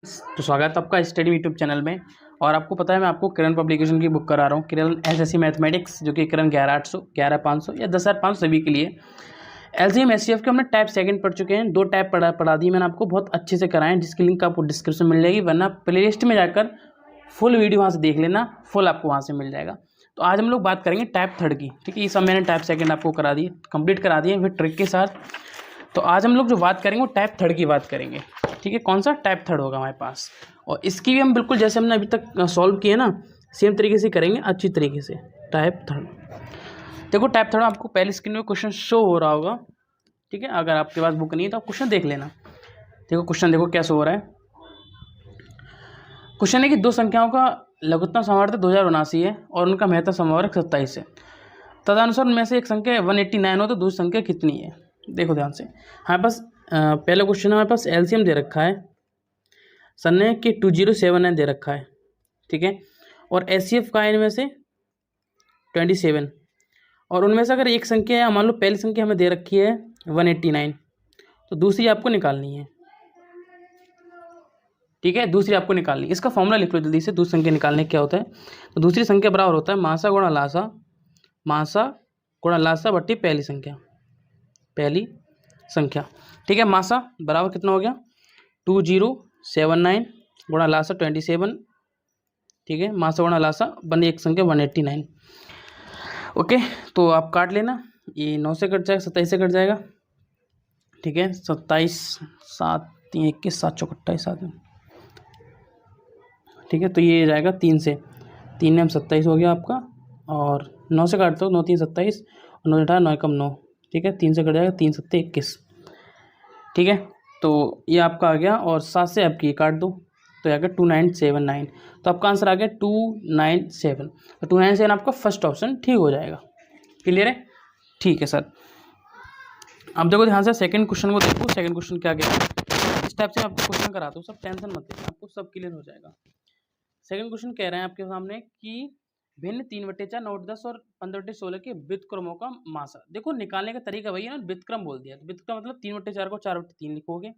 तो स्वागत है आपका स्टडी यूट्यूब चैनल में। और आपको पता है मैं आपको किरण पब्लिकेशन की बुक करा रहा हूँ, किरण एसएससी मैथमेटिक्स, जो कि किरण 11800, 11500 या 10500 सभी के लिए। एलसीएम एचसीएफ के हमने टाइप सेकंड पढ़ चुके हैं, 2 टाइप पढ़ा दी मैंने आपको, बहुत अच्छे से कराएं, जिसकी लिंक आपको डिस्क्रिप्शन में मिल जाएगी, वरना प्लेलिस्ट में जाकर फुल वीडियो वहाँ से देख लेना, फुल आपको वहाँ से मिल जाएगा। तो आज हम लोग बात करेंगे टाइप थर्ड की, ठीक है। ये सब मैंने टाइप सेकंड आपको करा दी, कंप्लीट करा दिए फिर ट्रिक के साथ। तो आज हम लोग जो बात करेंगे वो टाइप थर्ड की बात करेंगे, ठीक है। कौन सा टाइप थर्ड होगा हमारे पास, और इसकी भी हम बिल्कुल जैसे हमने अभी तक सॉल्व किए ना, सेम तरीके से करेंगे, अच्छी तरीके से। टाइप थर्ड, देखो टाइप थर्ड आपको पहले स्क्रीन में क्वेश्चन शो हो रहा होगा, ठीक है। अगर आपके पास बुक नहीं है तो आप क्वेश्चन देख लेना। देखो क्वेश्चन देखो क्या शो हो रहा है। क्वेश्चन है कि दो संख्याओं का लघुत्तम समवर्त 2079 है और उनका महत्तम समवर्त 27 है। तदनुसार उनमें से एक संख्या 189 हो तो दूसरी संख्या कितनी है। देखो ध्यान से, हमारे पास पहला क्वेश्चन हमारे पास एलसीएम दे रखा है, सन ने कि 2079 दे रखा है, ठीक है। और एचसीएफ का है इनमें से 27, और उनमें से अगर एक संख्या है, मान लो पहली संख्या हमें दे रखी है 189, तो दूसरी आपको निकालनी है, ठीक है। दूसरी आपको निकालनी है, इसका फॉर्मूला लिख लो जल्दी से। दूसरी संख्या निकालने क्या होता है, तो दूसरी संख्या बराबर होता है मासा गुणा लासा, मासा गुणा लासा बट्टी पहली संख्या, पहली संख्या, ठीक है। मासा बराबर कितना हो गया 2079 गुणा लासा 27, ठीक है। मासा गुणा लासा बने एक संख्या 189। ओके, तो आप काट लेना, ये 9 से कट जाएगा, 27 से कट जाएगा, ठीक है। 27 7 3 21 7 चौक 28 7, ठीक है। तो ये जाएगा 3 से, 3 में 27 हो गया आपका, और 9 से काटते हो, 9 3 27 और 9 18 9 कम 9, ठीक है। 3 से कट जाएगा, 3 7 21, ठीक है। तो ये आपका आ गया, और 7 से आपकी ये काट दो तो आ गया 2979। तो आपका आंसर आ गया 297। तो 297 आपका फर्स्ट ऑप्शन ठीक हो जाएगा। क्लियर है, ठीक है सर। अब देखो ध्यान से सेकंड क्वेश्चन को देखो, सेकंड क्वेश्चन क्या गया। इस टाइप से मैं आपको क्वेश्चन कराता हूँ, सब टेंशन मत लेना, आपको सब क्लियर हो जाएगा। सेकंड क्वेश्चन कह रहे हैं आपके सामने कि भिन्न 3/4 9/10 और 15/16 के व्युत्क्रमों का मासा। देखो निकालने का तरीका वही है ना, व्युत्क्रम बोल दिया। व्युत्क्रम मतलब 3/4 को 4/3 लिखोगे,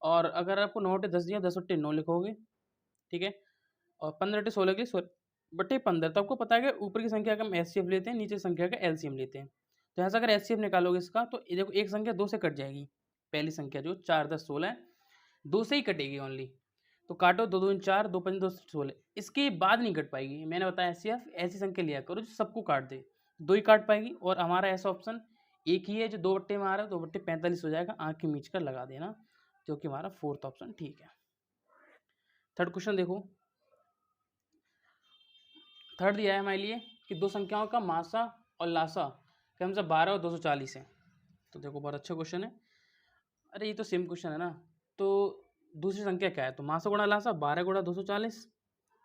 और अगर आपको 9/10 दिया 10/9 लिखोगे, ठीक है। और 15/16 के लिए 16/15। तो आपको पता है कि ऊपर की संख्या का हम एचसीएफ लेते हैं, नीचे संख्या का एलसीएम लेते हैं। तो यहाँ से अगर एचसीएफ निकालोगे इसका, तो ये देखो एक संख्या 2 से कट जाएगी, पहली संख्या जो 4 10 16 है, 2 से ही कटेगी ओनली। तो काटो, 2 2 4 2 5 2 16, इसके बाद नहीं कट पाएगी। मैंने बताया एचसीएफ ऐसी संख्या लिया करो जो सबको काट दे, 2 ही काट पाएगी। और हमारा ऐसा ऑप्शन एक ही है जो 2/में आ रहा है, 2/45 हो जाएगा, आँख के मीच कर लगा देना, जो कि हमारा फोर्थ ऑप्शन ठीक है। थर्ड क्वेश्चन देखो, थर्ड दिया है हमारे लिए कि दो संख्याओं का मासा और लासा क्रम से 12 और 240 है। तो देखो बहुत अच्छा क्वेश्चन है। अरे ये तो सेम क्वेश्चन है ना। तो दूसरी संख्या क्या है, तो मासा गुणा लासा 12 गुणा 240,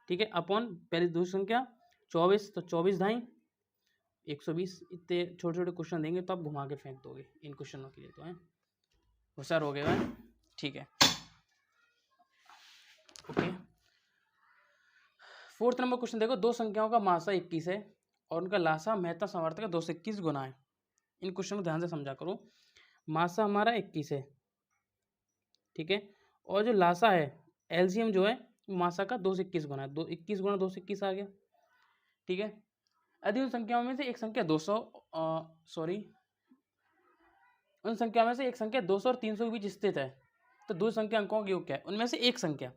ठीक है, अपॉन पहली दूसरी संख्या 24, तो 24 ढाई 120। इतने छोटे छोटे क्वेश्चन देंगे तो आप घुमा के फेंक दोगे इन क्वेश्चनों के लिए, तो है होशियार हो गए भाई, ठीक है। ओके, फोर्थ नंबर क्वेश्चन देखो, दो संख्याओं का मासा 21 है और उनका लासा महत्तम समवर्त का 221 गुना है। इन क्वेश्चन को ध्यान से समझा करो। मासा हमारा 21 है, ठीक है, और जो लासा है एलसीएम जो है मासा का 221 गुना है, 21 गुना 221 आ गया, ठीक है। यदि उन संख्याओं में से एक संख्या 200 उन संख्या में से एक संख्या 200 और 300 के बीच स्थित है, तो दो संख्या अंकों का योग क्या है, उनमें से एक संख्या।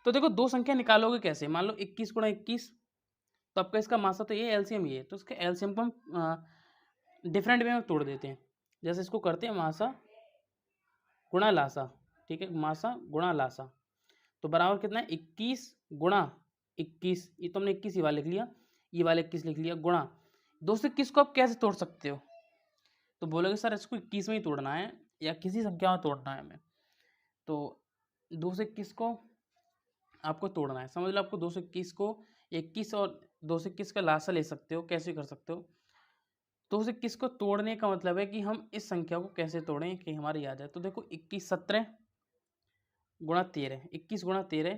तो देखो दो संख्या निकालोगे कैसे, मान लो 21 गुणा 21, तो आपका इसका मासा तो ये एलसीएम ही है, तो इसके एलसीएम को हम डिफरेंट वे में तोड़ देते हैं। जैसे इसको करते हैं मासा गुणा लासा, ठीक है, मासा गुणा लासा, तो बराबर कितना है 21 गुणा 21, ये तो हमने 21 ही वाला लिख लिया, ये वाला 21 लिख लिया, गुणा 221 को आप कैसे तोड़ सकते हो, तो बोलोगे सर इसको 21 में ही तोड़ना है या किसी संख्या में तोड़ना है हमें। तो 221 को आपको तोड़ना है, समझ लो। आपको 221 को 21 और 221 का लासा ले सकते हो, कैसे कर सकते हो। 221 को तोड़ने का मतलब है कि हम इस संख्या को कैसे तोड़ें कि हमारे याद है। तो देखो 21 17 गुणा 13, 21 गुणा 13,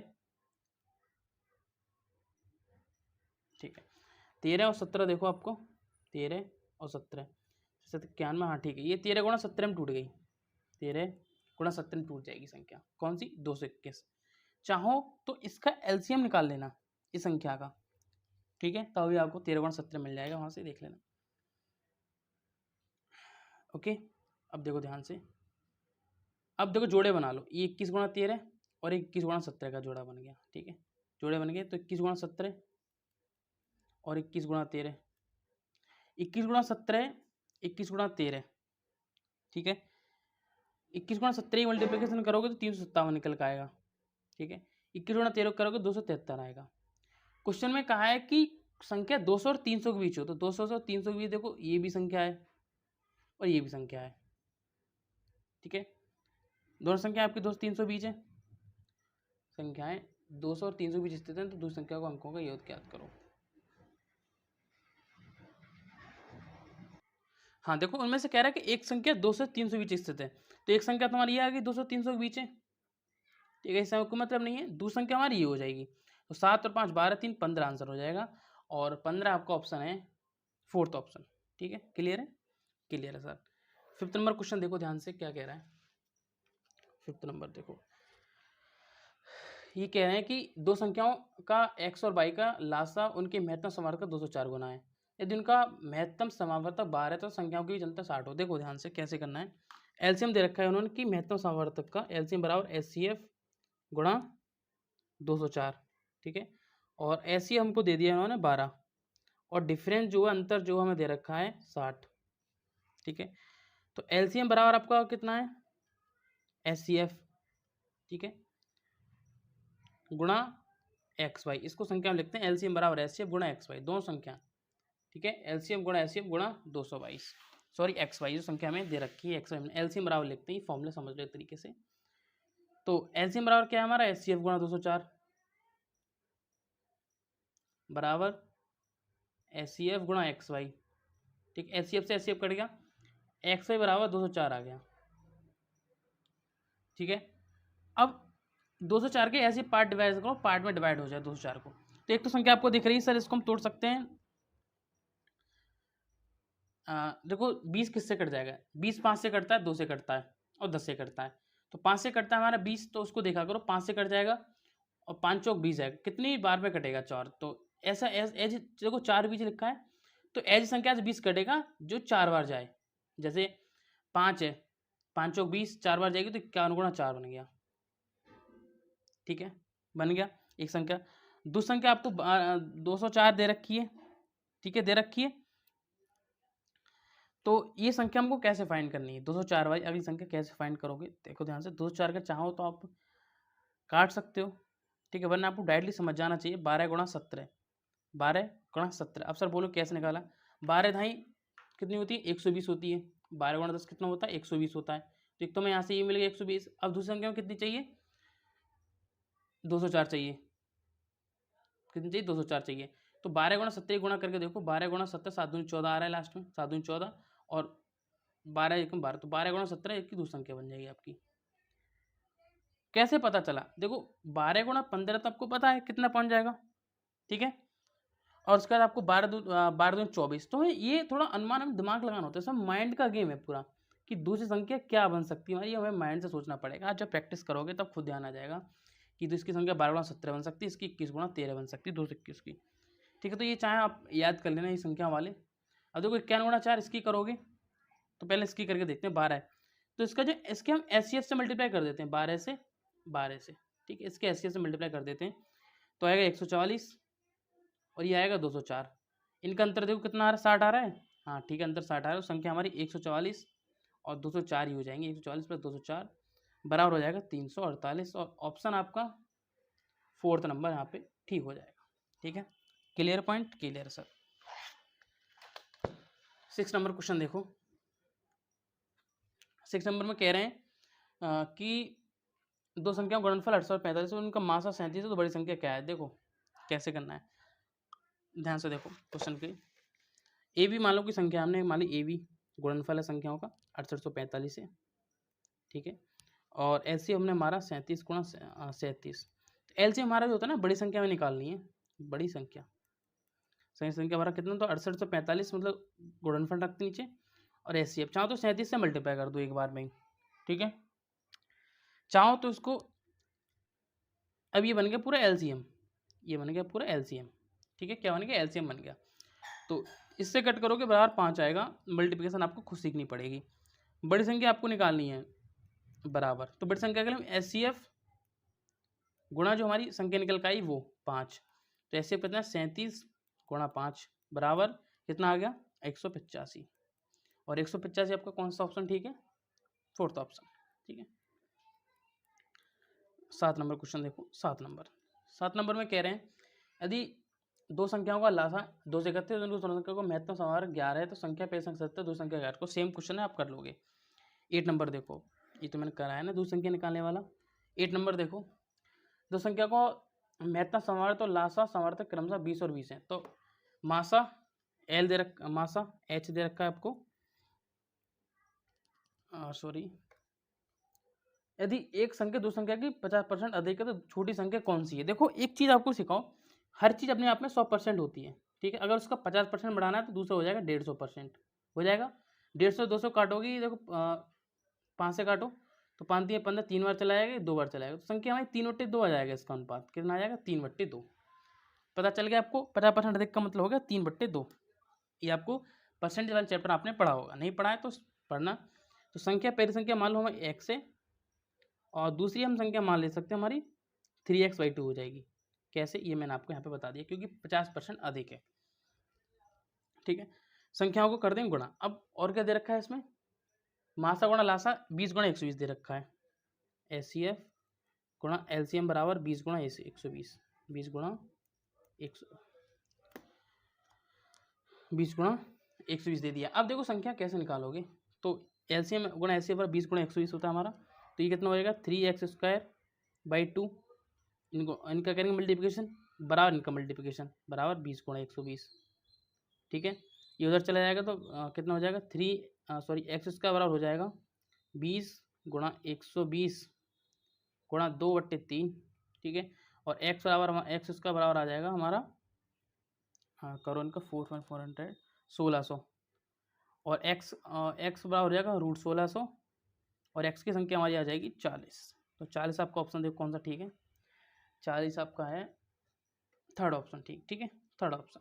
ठीक है। 13 और 17 देखो आपको, 13 और 17 91, हाँ ठीक है। ये 13 गुणा 17 में टूट गई, 13 गुणा 17 में टूट जाएगी संख्या, कौन सी 221। चाहो तो इसका एलसीएम निकाल लेना इस संख्या का, ठीक है, तभी आपको 13 गुणा 17 मिल जाएगा, वहां से देख लेना। ओके, अब देखो ध्यान से, अब देखो जोड़े बना लो, ये 21 गुणा 13 और 21 गुणा 17 का जोड़ा बन गया, ठीक है, जोड़े बन गए। तो 21 गुणा 17 और 21 गुणा 13, 21 गुणा 17, 21 गुणा 13, ठीक है, 21 गुणा 17 मल्टीप्लीकेशन करोगे तो 357 निकल के आएगा, ठीक है, 21 गुणा 13 करोगे 273 आएगा। क्वेश्चन में कहा है कि संख्या 200 और 300 के बीच हो, तो 200 और 300 के बीच देखो ये भी संख्या है और ये भी संख्या है, ठीक है, दोनों संख्या आपकी 200 300 बीच है, संख्याएं 200 और 300 बीच स्थित हैं, तो दूसरी संख्या को अंकों का योग ज्ञात करो। हाँ देखो, उनमें से कह रहा है कि एक संख्या 200 से 300 बीच स्थित है, तो एक संख्या तुम्हारी ये आ गई 200 300 के बीच है, ठीक है, इसका कोई मतलब नहीं है। दूसरी संख्या हमारी ये हो जाएगी, तो 7 और 5 12 3 15 आंसर हो जाएगा, और 15 आपका ऑप्शन है, फोर्थ ऑप्शन, ठीक है, क्लियर है, क्लियर है सर। 5th नंबर क्वेश्चन देखो ध्यान से क्या कह रहा है। 5th नंबर देखो, ये कह रहे हैं कि दो संख्याओं का x और y का लासा उनके महत्तम समावर्तक 204 गुना है, यदि उनका महत्तम समावर्तक 12 है तो संख्याओं की जनता 60 हो। देखो ध्यान से कैसे करना है, एलसीएम दे रखा है उन्होंने कि महत्तम समावर्तक का एलसीएम बराबर HCF गुणा 204, ठीक है, और ऐसी हमको दे दिया उन्होंने 12, और डिफरेंस जो है अंतर जो हमें दे रखा है 60, ठीक है, तो एलसीएम बराबर आपका कितना है HCF, ठीक है, गुणा XY, इसको संख्या में लिखते हैं एलसीएम बराबर HCF गुणा XY, दोनों संख्या, ठीक है, एलसीएम गुणा HCF गुणा 222, सॉरी XY जो संख्या में दे रखी है XY में एलसीएम बराबर लिखते हैं, फॉर्मूला समझ लो तरीके से। तो एलसीएम बराबर क्या है हमारा HCF गुणा 204 बराबर HCF गुणा XY, ठीक, HCF से HCF कट गया, XY बराबर 204 आ गया, ठीक है। अब 204 के ऐसे पार्ट डिवाइड करो, पार्ट में डिवाइड हो जाए 204 को, तो एक तो संख्या आपको दिख रही है सर, इसको हम तोड़ सकते हैं, देखो 20 किससे कट जाएगा, 20 5 से कटता है, 2 से कटता है और 10 से कटता है, तो 5 से कटता है हमारा 20, तो उसको देखा करो 5 से कट जाएगा और 5 चौक 20 है, कितनी बार में कटेगा 4, तो ऐसा एज देखो 4 बीच लिखा है, तो एज संख्या से 20 कटेगा जो 4 बार जाए, जैसे 5 है, 5 चौक 20 4 बार जाएगी तो 51 गुणा 4 बन गया, ठीक है, बन गया एक संख्या। दूसरी संख्या आपको 204 दे रखी है, ठीक है, दे रखी है, तो ये संख्या हमको कैसे फाइंड करनी है, 204 वाली अगली संख्या कैसे फाइंड करोगे, देखो ध्यान से, 204 का चाहो तो आप काट सकते हो, ठीक है, वरना आपको डायरेक्टली समझ जाना चाहिए, 12 गुणा 17, 12 गुणा 17, अब सर बोलो कैसे निकाला, 12 ढाई कितनी होती है 120 होती है, 12 गुणा 10 कितना होता है 120 होता है, तो एक तो मैं यहाँ से ये मिल गया 120, अब दूसरी संख्या में कितनी चाहिए 204 चाहिए, कितनी चाहिए 204 चाहिए, तो 12 गुणा 17 गुणा करके देखो, 12 गुणा 17 7 दूनी 14 आ रहा है लास्ट में, 7 दूनी 14 और 12 एकम 12, तो 12 गुणा 17 एक की दूसरी संख्या बन जाएगी आपकी। कैसे पता चला, देखो 12 गुणा 15 तो आपको पता है कितना पहुंच जाएगा, ठीक है, और उसके बाद आपको 12 दूनी 24, तो ये थोड़ा अनुमान हमें दिमाग लगाना होता है, सब माइंड का गेम है पूरा, कि दूसरी संख्या क्या बन सकती है, ये हमें माइंड से सोचना पड़ेगा, जब प्रैक्टिस करोगे तब खुद ध्यान आ जाएगा कि तो इसकी संख्या 12 गुणा 17 बन सकती है, इसकी 21 गुणा 13 बन सकती है, 221 की, ठीक है, तो ये चाहे आप याद कर लेना ये संख्या वाले। अब देखो 91 गुणा 4 इसकी करोगे, तो पहले इसकी करके देखते हैं, 12 है, तो इसका जो इसके हम HCF से मल्टीप्लाई कर देते हैं, 12 से, ठीक है, इसके HCF से मल्टीप्लाई कर देते हैं, तो आएगा 144 और ये आएगा 204, इनका अंतर देखो कितना आ रहा है 60 आ रहा है, हाँ ठीक है, अंतर 60 आ रहा है, संख्या हमारी 144 और 204 ही हो जाएंगे, 144 प्लस 204 बराबर हो जाएगा 348, और ऑप्शन आपका 4th नंबर यहाँ पे ठीक हो जाएगा, ठीक है, clear point, clear sir. 6 number question देखो, 6 नंबर में कह रहे हैं कि दो संख्याओं गुणनफल 8 और 45 उनका मासा 37 है, तो बड़ी संख्या क्या है, देखो कैसे करना है, ध्यान से देखो क्वेश्चन के, ए बी मान लो की संख्या हमने मान ली, ए बी गुणनफल है संख्याओं का 6845 है, ठीक है, और एलसीएम हमने हमारा 37 गुणा 37, एलसीएम हमारा जो होता है ना बड़ी संख्या में निकालनी है, बड़ी संख्या, सही संख्या हमारा कितना, तो 6845 मतलब गुणनफल रखते नीचे, और एचसीएफ चाहो तो 37 से मल्टीप्लाई कर दो एक बार में ही, ठीक है, चाहो तो इसको अब ये बन गया पूरा एलसीएम, ये बन गया पूरा एलसीएम। ठीक है, क्या बन गया, एलसीएम बन गया। तो इससे कट करोगे बराबर 5 आएगा। मल्टीप्लिकेशन आपको खुद सीखनी पड़ेगी। बड़ी संख्या आपको निकालनी है बराबर, तो बड़ी संख्या के लिए एस सी एफ गुणा जो हमारी संख्या निकल के आई वो 5, तो एस सी एफ कितना है 37 गुणा 5 बराबर कितना आ गया 185। और 185 आपका कौन सा ऑप्शन ठीक है, फोर्थ ऑप्शन। ठीक है, 7 नंबर क्वेश्चन देखो। 7 नंबर में कह रहे हैं यदि दो संख्याओं का लासा 2 से 31 और दूसरी संख्या को महत्तम समार 11 है तो संख्या पे संख्या 70 दो संख्या 11 को सेम क्वेश्चन है, आप कर लोगे। 8 नंबर देखो, ये तो मैंने कराया ना दो संख्या निकालने वाला। 8 नंबर देखो, दो संख्या को महत्तम समार तो लासा समार्थक क्रमशः 20 और 20 है। तो मासा एल दे रखा, मासा एच दे रखा है आपको, सॉरी, यदि एक संख्या दो संख्या की 50% अधिक है तो छोटी संख्या कौन सी है। देखो एक चीज़ आपको सिखाओ, हर चीज़ अपने आप में 100% होती है। ठीक है, अगर उसका 50% बढ़ाना है तो दूसरा हो जाएगा 150% हो जाएगा। 150 200 काटोगी, देखो 5 से काटो तो 5 दिए 15, 3 बार चला जाएगा 2 बार चलाएगा, तो संख्या हमारी 3/2 आ जाएगा। इसका अनुपात कितना आ जाएगा 3/2। पता चल गया आपको, 50% अधिक का मतलब हो गया 3/2। ये आपको परसेंटेज वाला चैप्टर आपने पढ़ा होगा, नहीं पढ़ा है तो पढ़ना। तो संख्या पहली संख्या मान लो हमें x है और दूसरी हम संख्या मान ले सकते हैं हमारी 3x/2 हो जाएगी। कैसे, ये मैंने आपको यहाँ पे बता दिया, क्योंकि 50% अधिक है। ठीक है, संख्याओं को कर दें गुणा। अब और क्या दे रखा है इसमें, मासा गुणा लासा 20 गुणा 120 दे रखा है। एस सी एफ गुणा एलसीएम बराबर 20 गुणा 120, 20 गुणा 120 दे दिया। अब देखो संख्या कैसे निकालोगे, तो एलसीएम गुणा एलसीएम बराबर 20 गुणा 120 होता है हमारा, तो ये कितना हो जाएगा 3x²/2। इनका करेंगे मल्टीप्लिकेशन बराबर इनका मल्टीप्लिकेशन बराबर 20 गुणा 120। ठीक है, ये उधर चला जाएगा तो कितना हो जाएगा x² बराबर हो जाएगा 20 गुणा 120 गुणा 2/3। ठीक है, और x बराबर आ जाएगा हमारा, हाँ करो इनका 4/400 1600, और x बराबर हो जाएगा √1600, और x की संख्या हमारी आ जाएगी 40। तो 40 आपका ऑप्शन देखो कौन सा ठीक है, 40 आपका है थर्ड ऑप्शन ठीक। ठीक है, थर्ड ऑप्शन।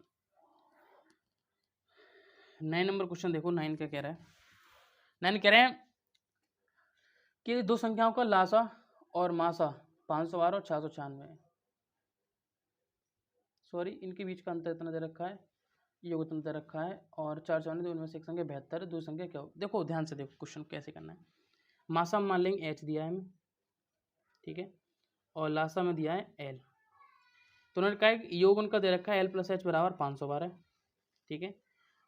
9 नंबर क्वेश्चन देखो, 9 क्या कह रहा है। 9 कह रहे हैं कि दो संख्याओं का लासा और मासा 512 और 696 है। सॉरी, इनके बीच का अंतर इतना दे रखा है, योग दे रखा है, और 494 उनमें से एक संख्या 72 है, दो संख्या क्या हो। देखो ध्यान से देखो क्वेश्चन कैसे करना है। मासा मान लेंगे h दिया है हमें, ठीक है, और लासा में दिया है l। तो उन्होंने कहा है योग उनका दे रखा है l + h बराबर 512। ठीक है,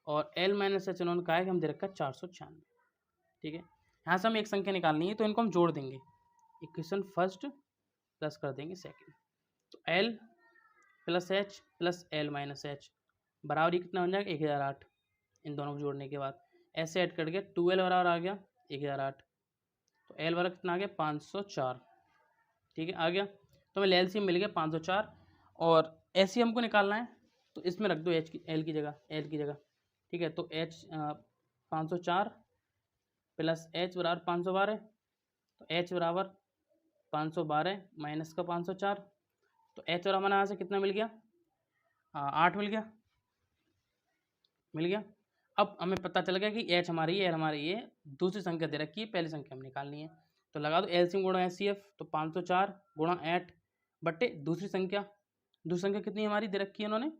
और l - h उन्होंने कहा है कि हम दे रखा है 496। ठीक है, यहाँ से हमें एक संख्या निकालनी है, तो इनको हम जोड़ देंगे, इक्वेशन फर्स्ट प्लस कर देंगे सेकंड। तो l + h + l - h बराबर ये कितना बन जाएगा 1008। इन दोनों को जोड़ने के बाद s से ऐड कट गया, 2l बराबर आ गया 1008, तो l बराबर कितना आ गया 504। ठीक है, आ गया, तो हमें एलसीएम मिल गया 504, और एस हमको निकालना है, तो इसमें रख दो एच की एल की जगह। ठीक है, तो एच 504 + एच बराबर 512, तो एच बराबर 512 माइनस का 504, तो एच बराबर हमारे यहाँ से कितना मिल गया 8 मिल गया। अब हमें पता चल गया कि एच हमारी है, एल हमारी है, दूसरी संख्या दे रखी है, पहली संख्या हमें निकालनी है। तो लगा दो एलसीएम गुणा एचसीएफ, तो 504 गुणा 8 बट्टे दूसरी संख्या कितनी हमारी दे रखी है उन्होंने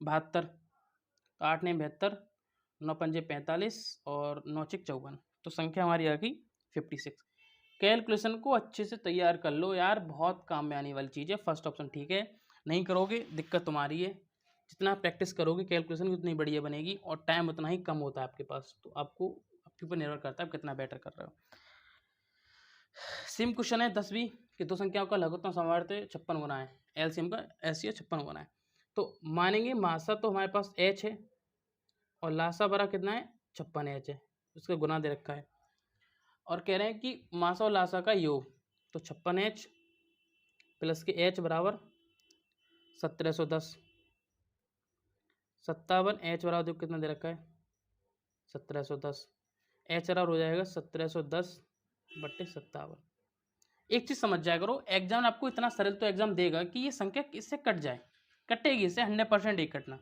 72, तो 8 ने 72, 9 पंजे 45 और 9 चिक 54, तो संख्या हमारी आ गई 56। कैलकुलेशन को अच्छे से तैयार कर लो यार, बहुत काम में आने वाली चीज़ है। फर्स्ट ऑप्शन ठीक है, नहीं करोगे दिक्कत तुम्हारी है। जितना प्रैक्टिस करोगे कैलकुलेशन उतनी बढ़िया बनेगी, और टाइम उतना ही कम होता है आपके पास, तो आपको आपके ऊपर निर्भर करता है आप कितना बेटर कर रहे हो। सेम क्वेश्चन है 10वीं कि दो संख्याओं का लघुत्तम समवर्ती 56 गुना है, एलसीएम का एससीओ 56 गुना है। तो मानेंगे मासा तो हमारे पास h है और लासा बड़ा कितना है 56h है, उसका गुना दे रखा है, और कह रहे हैं कि मासा और लासा का योग, तो 56h प्लस के h बराबर 1710, 57h बराबर देखो कितना दे रखा है 1710, h बराबर हो जाएगा 1710 बट्टे 57। एक चीज़ समझ जाया करो, एग्जाम आपको इतना सरल तो एग्जाम देगा कि ये संख्या इससे कट जाए, कटेगी इससे 100% एक कटना।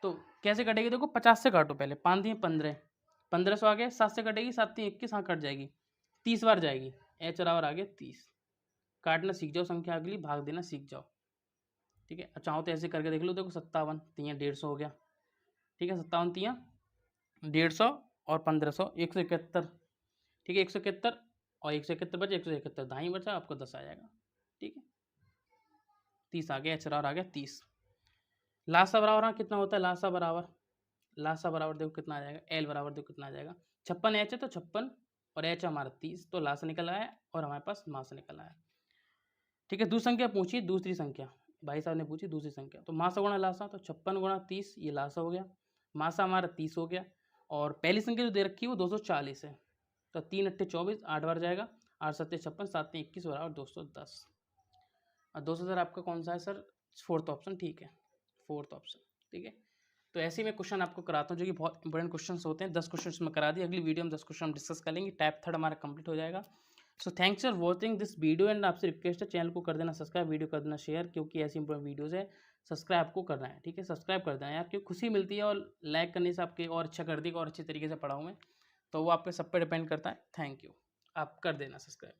तो कैसे कटेगी, देखो 50 से काटो पहले, 5 दिए 15, 1500 आ गया, 7 से कटेगी, 7 3 21, हाँ कट जाएगी, 30 बार जाएगी, h बराबर आ गया 30। काटना सीख जाओ, संख्या अगली भाग देना सीख जाओ, ठीक है। चाहो तो ऐसे करके देख लो, देखो 57 तियाँ 150 हो गया, ठीक है, 57 तियाँ 150 और 1500 171, ठीक है, 171 और 171 बचे, 171 दाई बचा, आपको 10 आ जाएगा, ठीक है। 30 आ गया, h बराबर आ गया 30। लासा बराबर कितना होता है, लासा बराबर देखो कितना आ जाएगा, एल बराबर देखो कितना आ जाएगा, 56 एच है तो 56 और एच हमारा 30, तो लासा निकल आया और हमारे पास मास निकल आया, ठीक है। दूसरी संख्या पूछी, दूसरी संख्या भाई साहब ने पूछी, दूसरी संख्या तो मासा गुणा लासा, तो 56 गुणा 30 ये लासा हो गया, मासा हमारा 30 हो गया, और पहली संख्या जो दे रखी है वो 240 है, तो 3 8 24 8 बार जाएगा, 8 7 56 7 21 बराबर 210। और 200 आपका कौन सा है सर, फोर्थ ऑप्शन, ठीक है, फोर्थ ऑप्शन, ठीक है। तो ऐसे ही मैं क्वेश्चन आपको कराता हूँ जो कि बहुत इंपॉर्टेंट क्वेश्चन होते हैं, 10 क्वेश्चन में करा दिए, अगली वीडियो में 10 क्वेश्चन हम डिस्कस करेंगे, टाइप थर्ड हमारा कंप्लीट हो जाएगा। So thanks for watching this video, and आपसे रिक्वेस्ट है चैनल को कर देना सब्सक्राइब, वीडियो कर देना शेयर, क्योंकि ऐसी इंपॉर्टेंट वीडियोज़ है, सब्सक्राइब आपको करना है, ठीक है, सब्सक्राइब कर देना यार, क्योंकि खुशी मिलती है, और लाइक करने से आपके और अच्छा कर देगा, और अच्छे तरीके से पढ़ाऊँ मैं, तो वो आप पे सब पे डिपेंड करता है। थैंक यू, आप कर देना सब्सक्राइब।